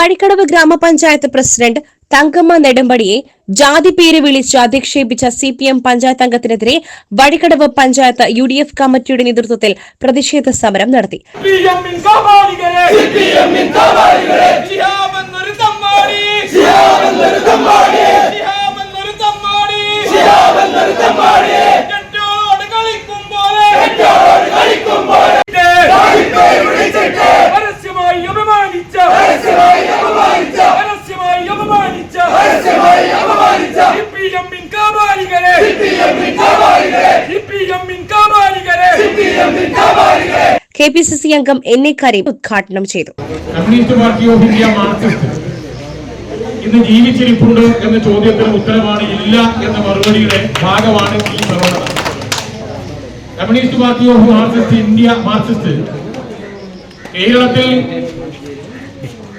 വഴിക്കടവ് ഗ്രാമപഞ്ചായത്ത് പ്രസിഡന്റ് തങ്കമ്മ നെടുമ്പടിയെ ജാതി പേര് വിളിച്ച് അധിക്ഷേപിച്ച CPM പഞ്ചായത്ത് അംഗത്തിനെതിരെ വഴിക്കടവ് പഞ്ചായത്ത് UDF കമ്മിറ്റിയുടെ നേതൃത്വത്തിൽ പ്രതിഷേധ സമരം നടത്തി. KPCC അംഗം NA കരീം ഉദ്ഘാടനം ചെയ്തു. Communist party of India Marxist ഇന്ന് ജീവിച്ചിരിപ്പുണ്ടോ എന്ന ചോദ്യത്തിന് ഉത്തരമാണ് ഇല്ല എന്ന മറുപടിയുടെ ഭാഗമാണ് ഈ പ്രവർത്തനം. കമ്മ്യൂണിസ്റ്റ് പാർട്ടി ഓഫ് മാർക്സിസ്റ്റ് കേരളത്തിൽ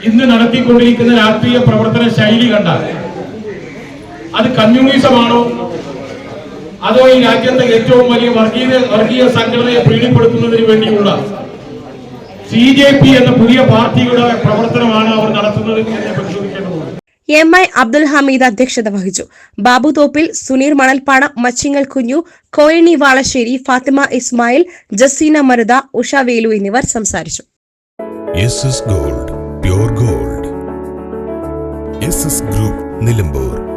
ഇന്ന് നടത്തിക്കൊണ്ടിരിക്കുന്ന രാഷ്ട്രീയ പ്രവർത്തന ശൈലി കണ്ടാൽ അത് കമ്മ്യൂണിസമാണോ അതോ ഈ രാജ്യത്തെ ഏറ്റവും വലിയ വർഗീയ സംഘടനയെ പ്രീതിപ്പെടുത്തുന്നതിന് വേണ്ടിയുള്ള CJP എന്ന പുതിയ പാർട്ടിയുടെ പ്രവർത്തനമാണ് അവർ നടത്തുന്നത് എന്ന് പരിശോധിക്കേണ്ടതുണ്ട്. MI അബ്ദുൽ ഹമീദ് അധ്യക്ഷത വഹിച്ചു. ബാബു തോപ്പിൽ, സുനീർ മണൽപ്പാട, മച്ചിങ്ങൽ കുഞ്ഞു, കോയണി വാളശ്ശേരി, ഫാത്തിമ ഇസ്മായിൽ, ജസീന മരുത, ഉഷ വേലു എന്നിവർ സംസാരിച്ചു. SS Gold, Pure Gold. SS Group, Nilambur.